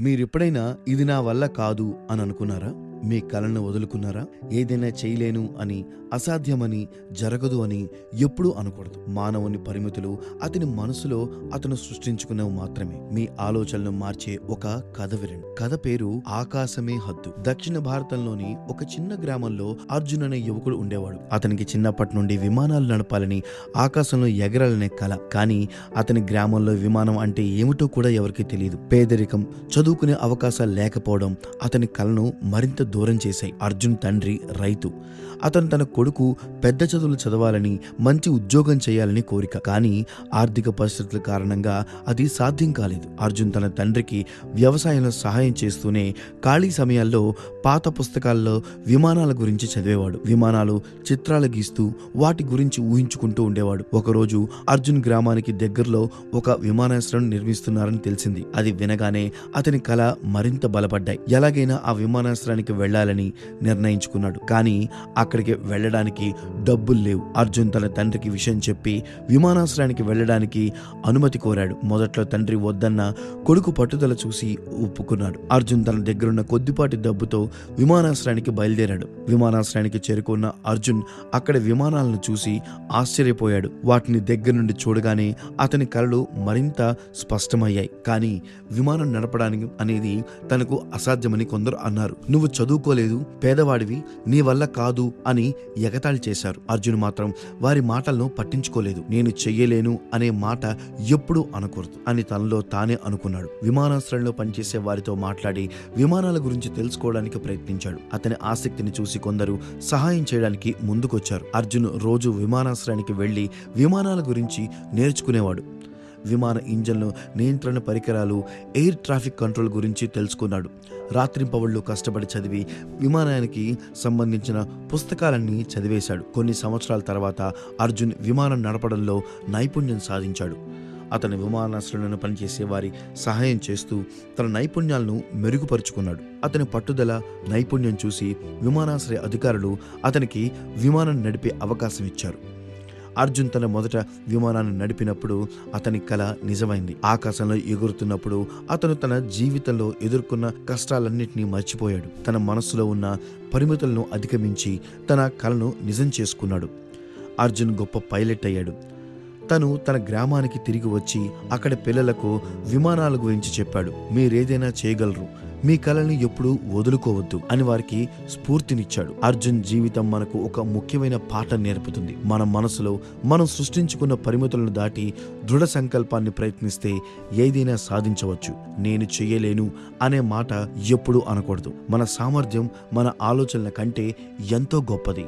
మీరెప్పుడైనా ఇది నా వల్ల కాదు అని అనుకున్నారా? మీ కలను వదులుకున్నారా? ఏదైనా చేయలేను అని, అసాధ్యమని, జరగదు అని ఎప్పుడూ అనకూడదు. మానవుని పరిమితులు అతని మనసులో అతను సృష్టించుకున్నవి మాత్రమే. మీ ఆలోచనలు మార్చే ఒక కథ వినండి. కథ పేరు ఆకాశమే హద్దు. దక్షిణ భారతంలోని ఒక చిన్న గ్రామంలో అర్జున్ అనే యువకుడు ఉండేవాడు. అతనికి చిన్నప్పటి నుండి విమానాలు నడపాలని, ఆకాశంలో ఎగరాలనే కల. కానీ అతని గ్రామంలో విమానం అంటే ఏమిటో కూడా ఎవరికీ తెలియదు. పేదరికం, చదువుకునే అవకాశాలు లేకపోవడం అతని కలను మరింత దూరం చేశాయి. అర్జున్ తండ్రి రైతు. అతను తన కొడుకు పెద్ద చదువులు చదవాలని, మంచి ఉద్యోగం చేయాలని కోరిక. కానీ ఆర్థిక పరిస్థితుల కారణంగా అది సాధ్యం కాలేదు. అర్జున్ తన తండ్రికి వ్యవసాయంలో సహాయం చేస్తూనే ఖాళీ సమయాల్లో పాత పుస్తకాల్లో విమానాల గురించి చదివేవాడు. విమానాలు చిత్రాలు గీస్తూ వాటి గురించి ఊహించుకుంటూ ఉండేవాడు. ఒకరోజు అర్జున్ గ్రామానికి దగ్గరలో ఒక విమానాశ్రయం నిర్మిస్తున్నారని తెలిసింది. అది వినగానే అతని కల మరింత బలపడ్డాయి. ఎలాగైనా ఆ విమానాశ్రయానికి వెళ్లాలని నిర్ణయించుకున్నాడు. కానీ అక్కడికి వెళ్లడానికి డబ్బులు లేవు. అర్జున్ తన తండ్రికి విషయం చెప్పి విమానాశ్రయానికి వెళ్లడానికి అనుమతి కోరాడు. మొదట్లో తండ్రి వద్దన్న కొడుకు పట్టుదల చూసి ఒప్పుకున్నాడు. అర్జున్ తన దగ్గరున్న కొద్దిపాటి డబ్బుతో విమానాశ్రయానికి బయలుదేరాడు. విమానాశ్రయానికి చేరుకున్న అర్జున్ అక్కడ విమానాలను చూసి ఆశ్చర్యపోయాడు. వాటిని దగ్గర నుండి చూడగానే అతని కలలు మరింత స్పష్టమయ్యాయి. కానీ విమానం నడపడానికి అనేది తనకు అసాధ్యమని కొందరు అన్నారు. నువ్వు చదువుకోలేదు, పేదవాడివి, నీ వల్ల కాదు అని ఎగతాళి చేశారు. అర్జున్ మాత్రం వారి మాటలను పట్టించుకోలేదు. నేను చెయ్యలేను అనే మాట ఎప్పుడూ అనకూడదు అని తనలో తానే అనుకున్నాడు. విమానాశ్రయంలో పనిచేసే వారితో మాట్లాడి విమానాల గురించి తెలుసుకోవడానికి ప్రయత్నించాడు. అతని ఆసక్తిని చూసి కొందరు సహాయం చేయడానికి ముందుకొచ్చారు. అర్జున్ రోజు విమానాశ్రయానికి వెళ్లి విమానాల గురించి నేర్చుకునేవాడు. విమాన ఇంజన్లు, నియంత్రణ పరికరాలు, ఎయిర్ ట్రాఫిక్ కంట్రోల్ గురించి తెలుసుకున్నాడు. రాత్రింపవళ్లు కష్టపడి చదివి విమానానికి సంబంధించిన పుస్తకాలన్నీ చదివేశాడు. కొన్ని సంవత్సరాల తర్వాత అర్జున్ విమానం నడపడంలో నైపుణ్యం సాధించాడు. అతను విమానాశ్రయంలో పనిచేసే వారి సహాయం చేస్తూ తన నైపుణ్యాలను మెరుగుపరుచుకున్నాడు. అతని పట్టుదల, నైపుణ్యం చూసి విమానాశ్రయ అధికారులు అతనికి విమానం నడిపే అవకాశం ఇచ్చారు. అర్జున్ తన మొదట విమానాన్ని నడిపినప్పుడు అతని కల నిజమైంది. ఆకాశంలో ఎగురుతున్నప్పుడు అతను తన జీవితంలో ఎదుర్కొన్న కష్టాలన్నింటినీ మర్చిపోయాడు. తన మనస్సులో ఉన్న పరిమితులను అధిగమించి తన కలను నిజం చేసుకున్నాడు. అర్జున్ గొప్ప పైలట్ అయ్యాడు. తను తన గ్రామానికి తిరిగి వచ్చి అక్కడ పిల్లలకు విమానాల గురించి చెప్పాడు. మీరేదైనా చేయగలరు, మీ కలని ఎప్పుడూ వదులుకోవద్దు అని వారికి స్ఫూర్తినిచ్చాడు. అర్జున్ జీవితం మనకు ఒక ముఖ్యమైన పాఠం నేర్పుతుంది. మన మనసులో మనం సృష్టించుకున్న పరిమితులను దాటి దృఢ సంకల్పాన్ని ప్రయత్నిస్తే ఏదైనా సాధించవచ్చు. నేను చెయ్యలేను అనే మాట ఎప్పుడూ అనకూడదు. మన సామర్థ్యం మన ఆలోచనల కంటే ఎంతో గొప్పది.